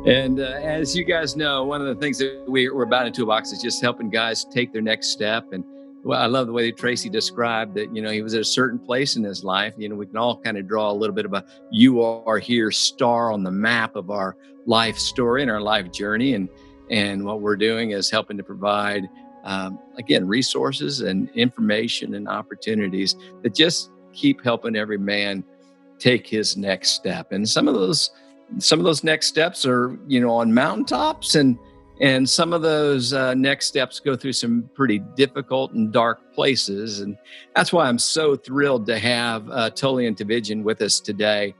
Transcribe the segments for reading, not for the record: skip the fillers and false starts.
And as you guys know, one of the things that we're about in Toolbox is just helping guys take their next step. And well, I love the way that Tracy described that, he was at a certain place in his life. We can all kind of draw a little bit of a "you are here" star on the map of our life story and our life journey. And what we're doing is helping to provide, again, resources and information and opportunities that just keep helping every man take his next step. And some of those next steps are on mountaintops, and some of those next steps go through some pretty difficult and dark places. And that's why I'm so thrilled to have Tullian Tchividjian with us today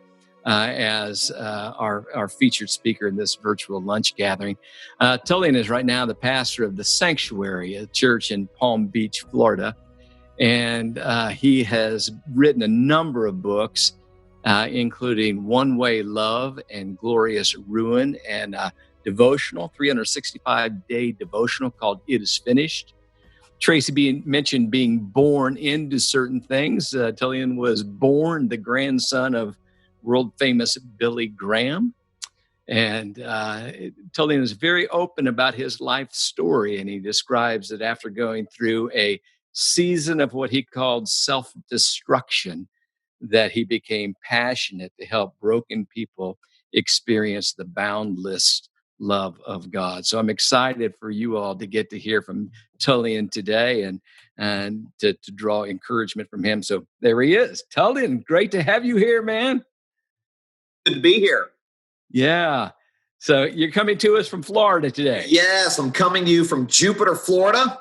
as our featured speaker in this virtual lunch gathering. Tullian is right now the pastor of the Sanctuary, a church in Palm Beach, Florida, and he has written a number of books, including One Way Love and Glorious Ruin, and a devotional, 365-day devotional called It Is Finished. Tracy mentioned being born into certain things. Tullian was born the grandson of world-famous Billy Graham. And Tullian is very open about his life story, and he describes that after going through a season of what he called self-destruction, that he became passionate to help broken people experience the boundless love of God. So I'm excited for you all to get to hear from Tullian today and to draw encouragement from him. So there he is. Tullian, great to have you here, man. Good to be here. Yeah. So you're coming to us from Florida today. Yes, I'm coming to you from Jupiter, Florida,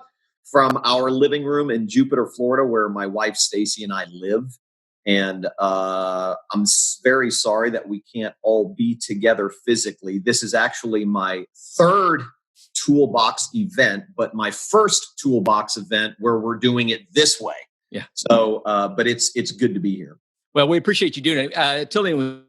from our living room in Jupiter, Florida, where my wife, Stacy, and I live. And I'm very sorry that we can't all be together physically. This is actually my third Toolbox event, but my first Toolbox event where we're doing it this way. Yeah. So, but it's good to be here. Well, we appreciate you doing it. Tullian was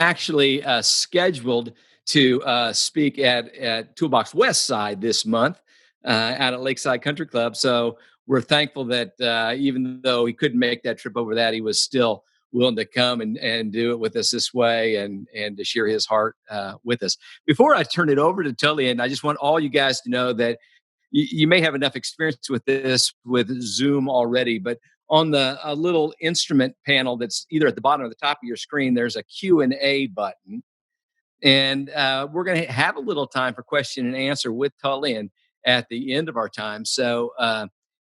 actually scheduled to speak at Toolbox West Side this month out at Lakeside Country Club. So we're thankful that even though he couldn't make that trip over that, he was still willing to come and do it with us this way and to share his heart with us. Before I turn it over to Tullian, I just want all you guys to know that you may have enough experience with this with Zoom already, but on the little instrument panel that's either at the bottom or the top of your screen, there's a Q&A button. And we're going to have a little time for question and answer with Tullian at the end of our time. So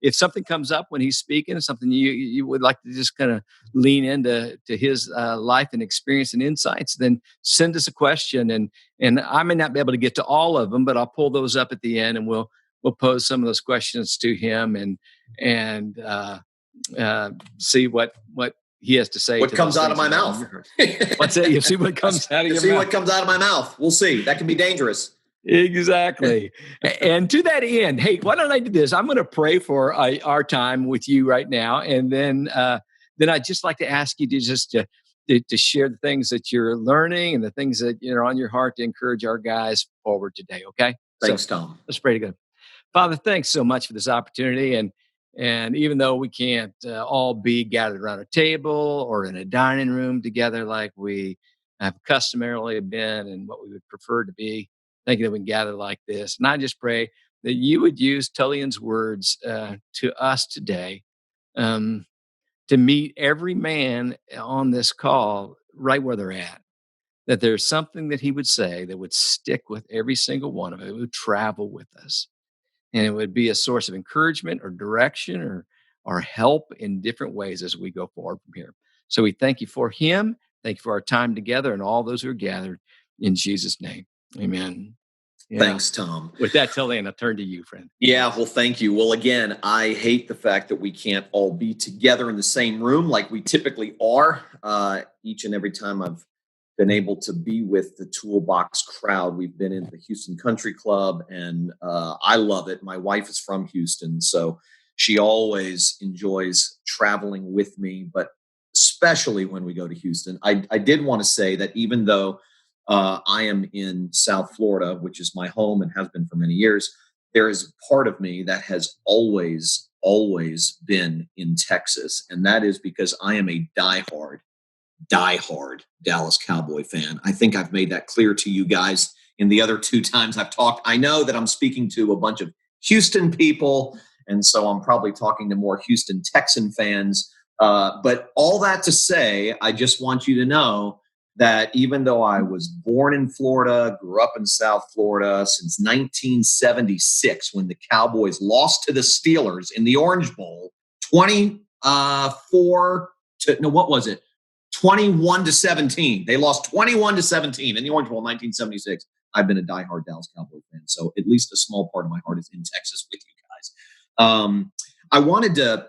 if something comes up when he's speaking, something you would like to just kind of lean into his life and experience and insights, then send us a question. And I may not be able to get to all of them, but I'll pull those up at the end, and we'll pose some of those questions to him and see what he has to say. What comes out of my mouth? What's that? You see what comes out of your mouth. See what comes out of my mouth. We'll see. That can be dangerous. Exactly. And to that end, hey, why don't I do this? I'm going to pray for our time with you right now, and then I'd just like to ask you to just to share the things that you're learning and the things that are on your heart to encourage our guys forward today. Okay. Thanks, Tom. Let's pray together. Father, thanks so much for this opportunity. And even though we can't all be gathered around a table or in a dining room together like we have customarily been and what we would prefer to be, thank you that we can gather like this. And I just pray that you would use Tullian's words to us today to meet every man on this call right where they're at. That there's something that he would say that would stick with every single one of it, would travel with us. And it would be a source of encouragement or direction or help in different ways as we go forward from here. So we thank you for him. Thank you for our time together and all those who are gathered in Jesus' name. Amen. Yeah. Thanks, Tom. With that, Tullian, I'll turn to you, friend. Yeah, well, thank you. Well, again, I hate the fact that we can't all be together in the same room like we typically are. Each and every time I've been able to be with the Toolbox crowd. We've been in the Houston Country Club, and I love it. My wife is from Houston, so she always enjoys traveling with me, but especially when we go to Houston. I did want to say that even though I am in South Florida, which is my home and has been for many years, there is a part of me that has always been in Texas, and that is because I am a diehard Dallas Cowboy fan. I think I've made that clear to you guys in the other two times I've talked. I know that I'm speaking to a bunch of Houston people, and so I'm probably talking to more Houston Texan fans. But all that to say, I just want you to know that even though I was born in Florida, grew up in South Florida since 1976, when the Cowboys lost to the Steelers in the Orange Bowl, 21 to 17. They lost 21 to 17 in the Orange Bowl in 1976. I've been a diehard Dallas Cowboy fan, so at least a small part of my heart is in Texas with you guys. I wanted to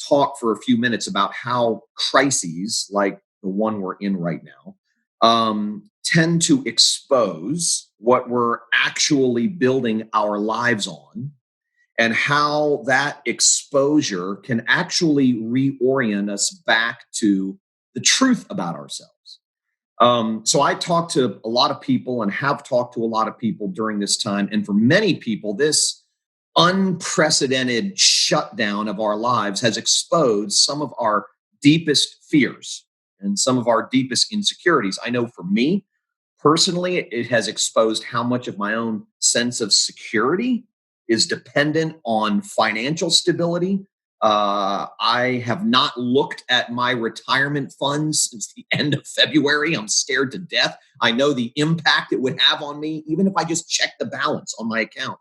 talk for a few minutes about how crises like the one we're in right now tend to expose what we're actually building our lives on, and how that exposure can actually reorient us back to the truth about ourselves. So I talked to a lot of people and have talked to a lot of people during this time. And for many people, this unprecedented shutdown of our lives has exposed some of our deepest fears and some of our deepest insecurities. I know for me personally, it has exposed how much of my own sense of security is dependent on financial stability. I have not looked at my retirement funds since the end of February. I'm scared to death. I know the impact it would have on me, even if I just check the balance on my account.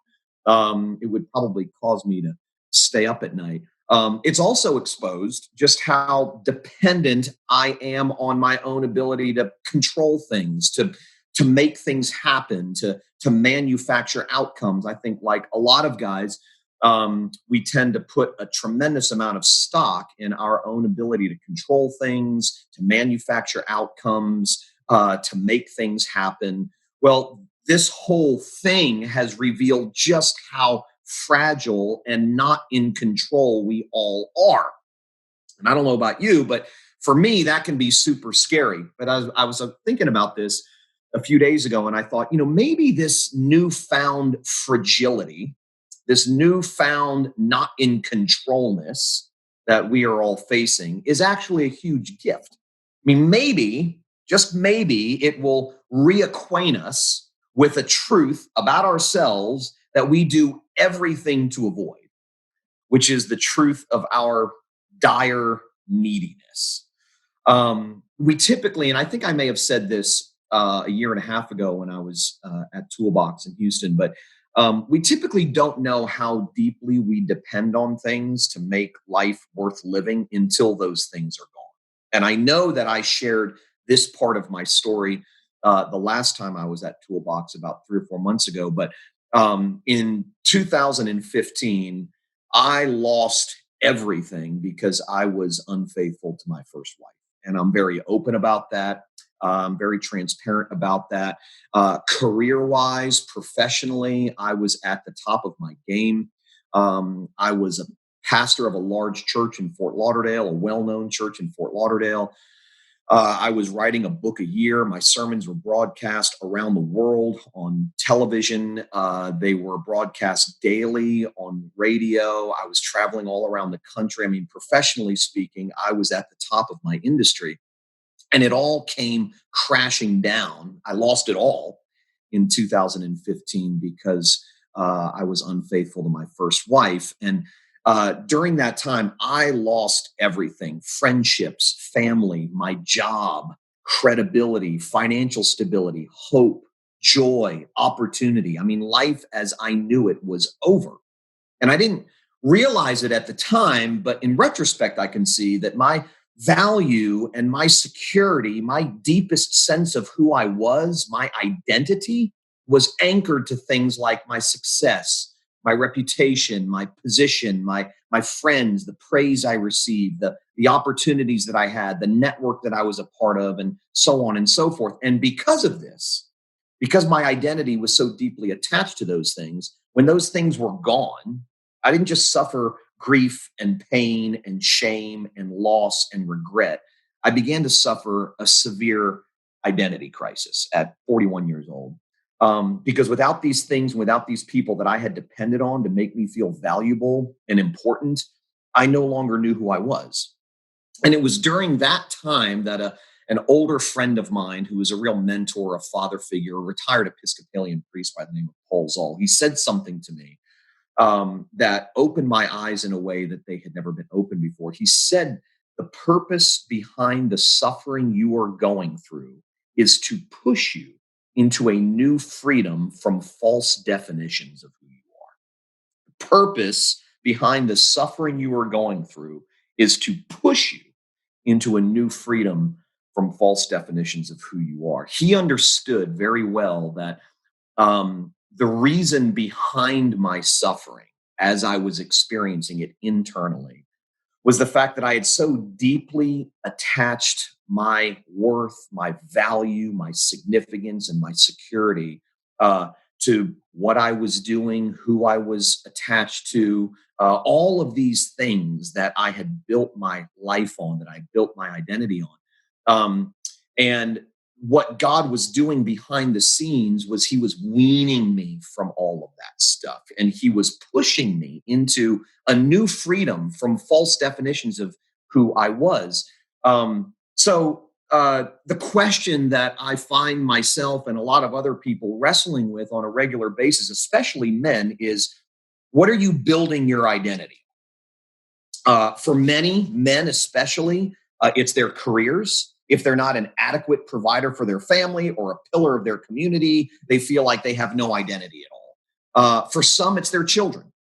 It would probably cause me to stay up at night. It's also exposed just how dependent I am on my own ability to control things, to make things happen, to manufacture outcomes. I think, like a lot of guys, we tend to put a tremendous amount of stock in our own ability to control things, to manufacture outcomes, to make things happen. Well, this whole thing has revealed just how fragile and not in control we all are. And I don't know about you, but for me, that can be super scary. But I was thinking about this a few days ago, and I thought, maybe this newfound fragility, this newfound not in controlness that we are all facing is actually a huge gift. I mean, maybe, just maybe, it will reacquaint us with a truth about ourselves that we do everything to avoid, which is the truth of our dire neediness. We typically, and I think I may have said this a year and a half ago when I was at Toolbox in Houston, but we typically don't know how deeply we depend on things to make life worth living until those things are gone. And I know that I shared this part of my story the last time I was at Toolbox about 3 or 4 months ago. But in 2015, I lost everything because I was unfaithful to my first wife. And I'm very open about that. I'm very transparent about that. Career-wise, professionally, I was at the top of my game. I was a pastor of a large church in Fort Lauderdale, a well-known church in Fort Lauderdale. I was writing a book a year. My sermons were broadcast around the world on television. They were broadcast daily on radio. I was traveling all around the country. I mean, professionally speaking, I was at the top of my industry. And it all came crashing down. I lost it all in 2015 because I was unfaithful to my first wife. And during that time, I lost everything: friendships, family, my job, credibility, financial stability, hope, joy, opportunity. I mean, life as I knew it was over. And I didn't realize it at the time, but in retrospect, I can see that my value and my security, my deepest sense of who I was, my identity, was anchored to things like my success, my reputation, my position, my friends, the praise I received, the opportunities that I had, the network that I was a part of, and so on and so forth. And because of this, because my identity was so deeply attached to those things, when those things were gone, I didn't just suffer grief and pain and shame and loss and regret. I began to suffer a severe identity crisis at 41 years old. Because without these things, without these people that I had depended on to make me feel valuable and important, I no longer knew who I was. And it was during that time that an older friend of mine who was a real mentor, a father figure, a retired Episcopalian priest by the name of Paul Zoll. He said something to me that opened my eyes in a way that they had never been opened before. He said, the purpose behind the suffering you are going through is to push you into a new freedom from false definitions of who you are. The purpose behind the suffering you are going through is to push you into a new freedom from false definitions of who you are. He understood very well that the reason behind my suffering as I was experiencing it internally was the fact that I had so deeply attached my worth, my value, my significance, and my security to what I was doing, who I was attached to, all of these things that I had built my life on, that I built my identity on. And what God was doing behind the scenes was he was weaning me from all of that stuff. And he was pushing me into a new freedom from false definitions of who I was. The question that I find myself and a lot of other people wrestling with on a regular basis, especially men, is what are you building your identity? For many men, especially, it's their careers. If they're not an adequate provider for their family or a pillar of their community, they feel like they have no identity at all. For some, it's their children.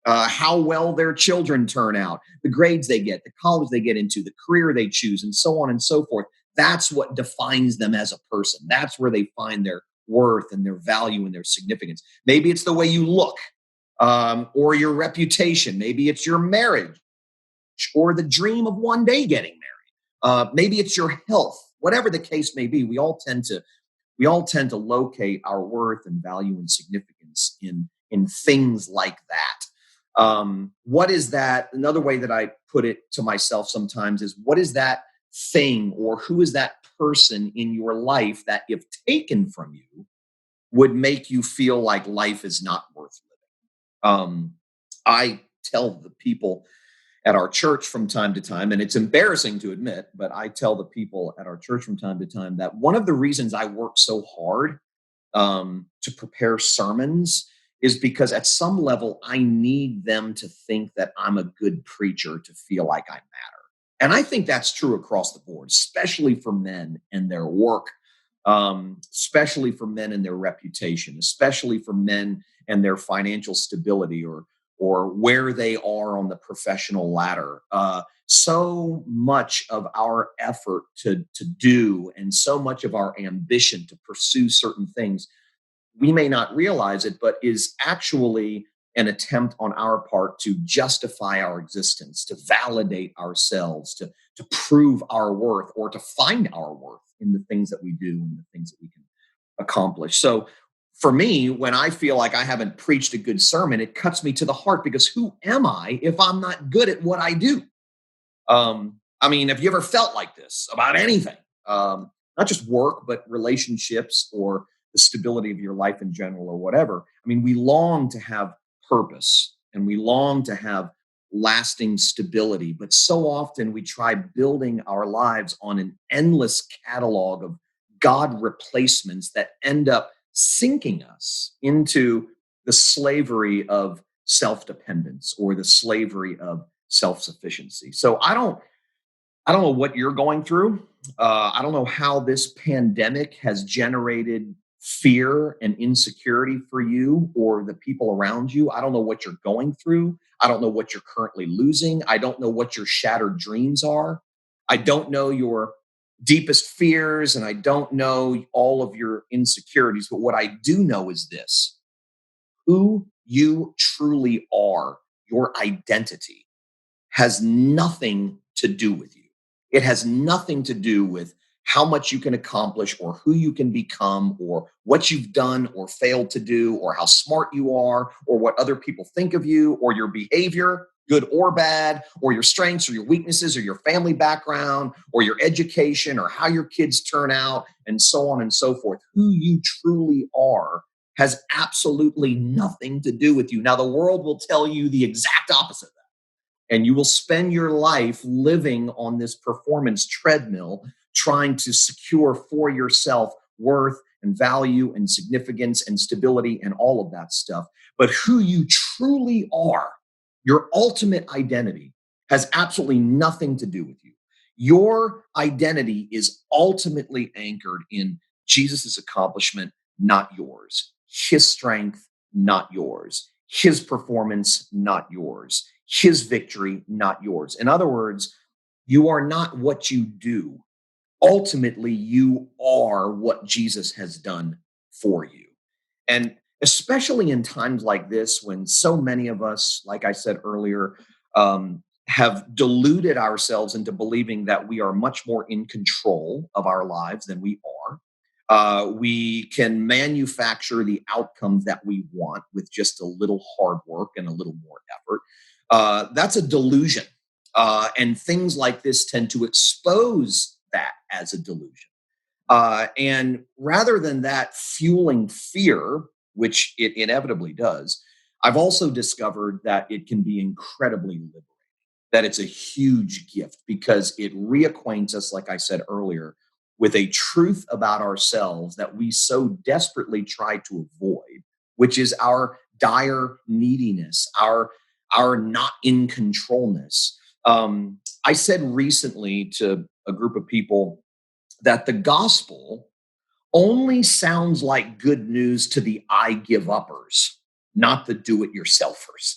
How well their children turn out, the grades they get, the college they get into, the career they choose, and so on and so forth. That's what defines them as a person. That's where they find their worth and their value and their significance. Maybe it's the way you look, or your reputation. Maybe it's your marriage or the dream of one day getting married. Maybe it's your health. Whatever the case may be, we all tend to locate our worth and value and significance in things like that. What is that? Another way that I put it to myself sometimes is, what is that thing or who is that person in your life that, if taken from you, would make you feel like life is not worth living? I tell the people at our church from time to time, and it's embarrassing to admit, but I tell the people at our church from time to time that one of the reasons I work so hard to prepare sermons is because at some level I need them to think that I'm a good preacher to feel like I matter. And I think that's true across the board, especially for men and their work, especially for men and their reputation, especially for men and their financial stability or where they are on the professional ladder. So much of our effort to do and so much of our ambition to pursue certain things, we may not realize it, but is actually an attempt on our part to justify our existence, to validate ourselves, to prove our worth, or to find our worth in the things that we do and the things that we can accomplish. So for me, when I feel like I haven't preached a good sermon, it cuts me to the heart, because who am I if I'm not good at what I do? Have you ever felt like this about anything? Not just work, but relationships or the stability of your life in general or whatever. We long to have purpose and we long to have lasting stability, but so often we try building our lives on an endless catalog of God replacements that end up sinking us into the slavery of self-dependence or the slavery of self-sufficiency. So I don't know what you're going through. I don't know how this pandemic has generated fear and insecurity for you or the people around you. I don't know what you're going through. I don't know what you're currently losing. I don't know what your shattered dreams are. I don't know your deepest fears, and I don't know all of your insecurities. But what I do know is this: who you truly are, your identity, has nothing to do with you. It has nothing to do with how much you can accomplish or who you can become or what you've done or failed to do or how smart you are or what other people think of you or your behavior, good or bad, or your strengths or your weaknesses or your family background or your education or how your kids turn out and so on and so forth. Who you truly are has absolutely nothing to do with you. Now, the world will tell you the exact opposite of that. And you will spend your life living on this performance treadmill, trying to secure for yourself worth and value and significance and stability and all of that stuff. But who you truly are, your ultimate identity, has absolutely nothing to do with you. Your identity is ultimately anchored in Jesus's accomplishment, not yours. His strength, not yours. His performance, not yours. His victory, not yours. In other words, you are not what you do. Ultimately, you are what Jesus has done for you. And especially in times like this, when so many of us, like I said earlier, have deluded ourselves into believing that we are much more in control of our lives than we are. We can manufacture the outcomes that we want with just a little hard work and a little more effort. That's a delusion. And things like this tend to expose that as a delusion. And rather than that fueling fear, which it inevitably does, I've also discovered that it can be incredibly liberating, that it's a huge gift because it reacquaints us, like I said earlier, with a truth about ourselves that we so desperately try to avoid, which is our dire neediness, our not in controlness. I said recently to a group of people that the gospel only sounds like good news to the I give uppers, not the do it yourselfers.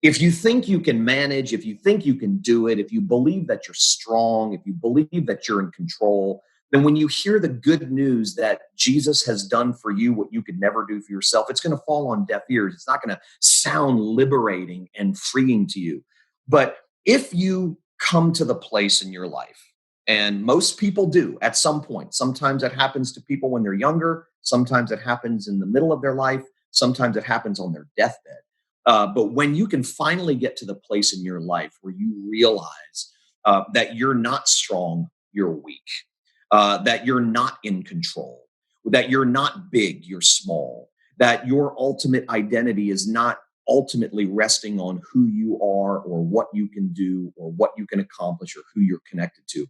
If you think you can manage, if you think you can do it, if you believe that you're strong, if you believe that you're in control, then when you hear the good news that Jesus has done for you what you could never do for yourself, it's going to fall on deaf ears. It's not going to sound liberating and freeing to you. But if you come to the place in your life, and most people do at some point, sometimes that happens to people when they're younger, sometimes it happens in the middle of their life, sometimes it happens on their deathbed. But when you can finally get to the place in your life where you realize that you're not strong, you're weak, that you're not in control, that you're not big, you're small, that your ultimate identity is not ultimately resting on who you are or what you can do or what you can accomplish or who you're connected to,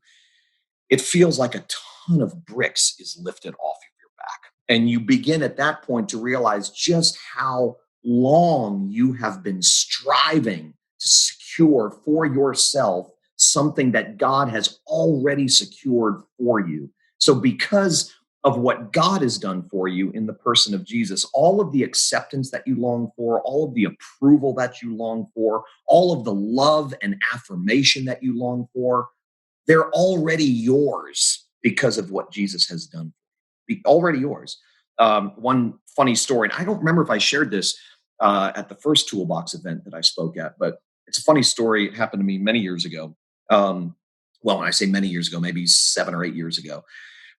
it feels like a ton of bricks is lifted off of your back. And you begin at that point to realize just how long you have been striving to secure for yourself something that God has already secured for you. So because of what God has done for you in the person of Jesus, all of the acceptance that you long for, all of the approval that you long for, all of the love and affirmation that you long for, they're already yours because of what Jesus has done. Already yours. One funny story, and I don't remember if I shared this at the first Toolbox event that I spoke at, but it's a funny story. It happened to me many years ago. Well, when I say many years ago, maybe 7 or 8 years ago.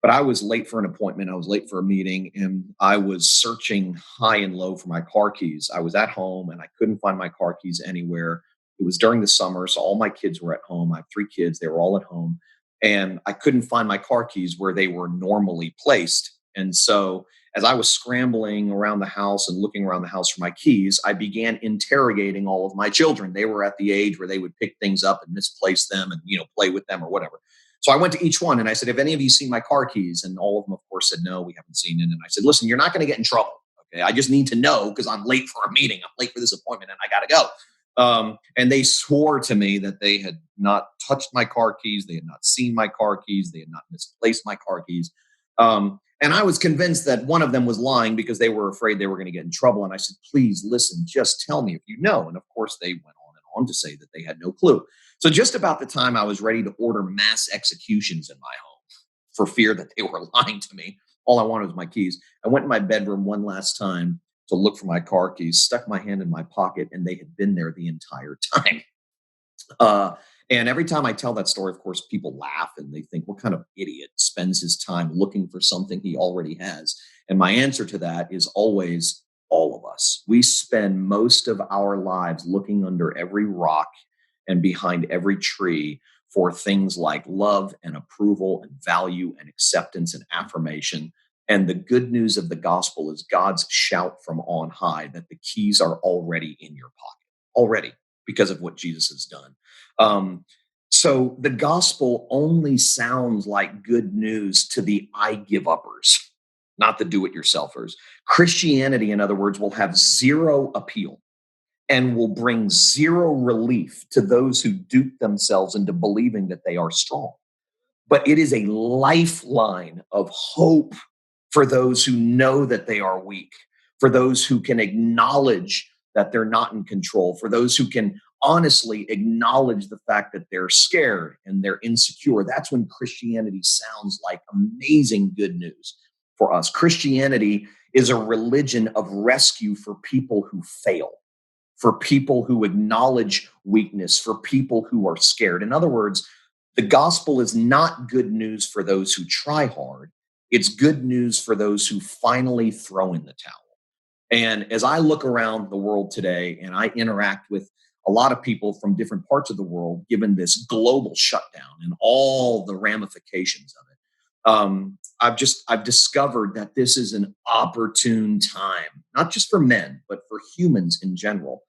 But I was late for an appointment. I was late for a meeting, and I was searching high and low for my car keys. I was at home, and I couldn't find my car keys anywhere. It was during the summer, so all my kids were at home. I have 3 kids. They were all at home. And I couldn't find my car keys where they were normally placed. And so as I was scrambling around the house and looking around the house for my keys, I began interrogating all of my children. They were at the age where they would pick things up and misplace them and, play with them or whatever. So I went to each one and I said, have any of you seen my car keys? And all of them, of course, said, no, we haven't seen it. And I said, listen, you're not going to get in trouble. Okay. I just need to know because I'm late for a meeting. I'm late for this appointment and I got to go. And they swore to me that they had not touched my car keys. They had not seen my car keys. They had not misplaced my car keys. And I was convinced that one of them was lying because they were afraid they were going to get in trouble. And I said, please listen, just tell me if you know. And of course, they went on and on to say that they had no clue. So just about the time I was ready to order mass executions in my home for fear that they were lying to me, all I wanted was my keys. I went in my bedroom one last time to look for my car keys, stuck my hand in my pocket, and they had been there the entire time. And every time I tell that story, of course, people laugh and they think, what kind of idiot spends his time looking for something he already has? And my answer to that is always all of us. We spend most of our lives looking under every rock and behind every tree for things like love and approval and value and acceptance and affirmation. And the good news of the gospel is God's shout from on high that the keys are already in your pocket, already, because of what Jesus has done. So the gospel only sounds like good news to the I give uppers, not the do it yourselfers. Christianity, in other words, will have zero appeal and will bring zero relief to those who dupe themselves into believing that they are strong. But it is a lifeline of hope for those who know that they are weak, for those who can acknowledge that they're not in control, for those who can honestly acknowledge the fact that they're scared and they're insecure. That's when Christianity sounds like amazing good news for us. Christianity is a religion of rescue for people who fail, for people who acknowledge weakness, for people who are scared. In other words, the gospel is not good news for those who try hard. It's good news for those who finally throw in the towel. And as I look around the world today and I interact with a lot of people from different parts of the world, given this global shutdown and all the ramifications of it, I've discovered that this is an opportune time, not just for men, but for humans in general,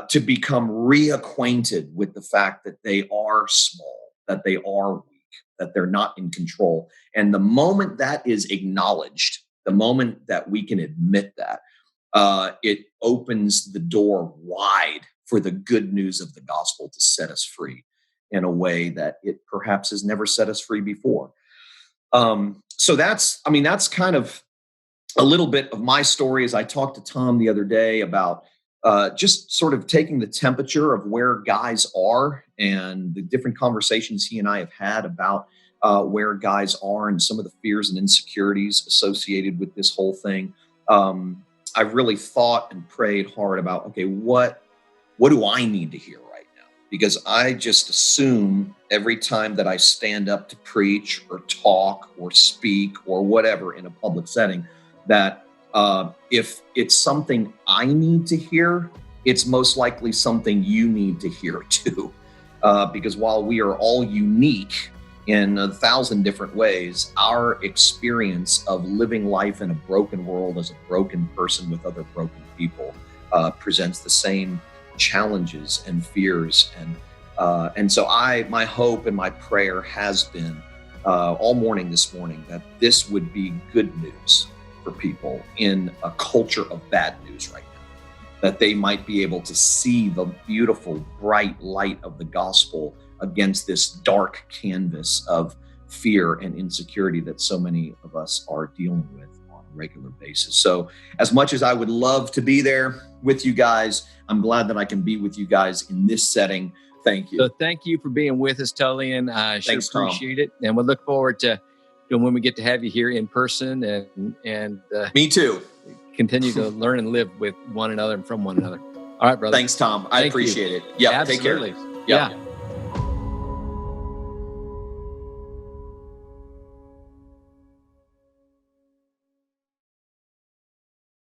to become reacquainted with the fact that they are small, that they are weak, that they're not in control. And the moment that is acknowledged, the moment that we can admit that, it opens the door wide for the good news of the gospel to set us free in a way that it perhaps has never set us free before. So that's kind of a little bit of my story. As I talked to Tom the other day about just sort of taking the temperature of where guys are and the different conversations he and I have had about where guys are and some of the fears and insecurities associated with this whole thing. I've really thought and prayed hard about, okay, what do I need to hear right now? Because I just assume every time that I stand up to preach or talk or speak or whatever in a public setting, that if it's something I need to hear, it's most likely something you need to hear too. Because while we are all unique in 1,000 different ways, our experience of living life in a broken world as a broken person with other broken people presents the same challenges and fears. And so my hope and my prayer has been all morning this morning that this would be good news for people in a culture of bad news right now, that they might be able to see the beautiful, bright light of the gospel against this dark canvas of fear and insecurity that so many of us are dealing with on a regular basis. So as much as I would love to be there with you guys, I'm glad that I can be with you guys in this setting. Thank you. So thank you for being with us, Tullian. I sure Thanks, Tom. appreciate it. And we look forward to when we get to have you here in person and me too. Continue to learn and live with one another and from one another. All right, brother. Thanks, Tom. I appreciate it. Yeah, take care. Yeah.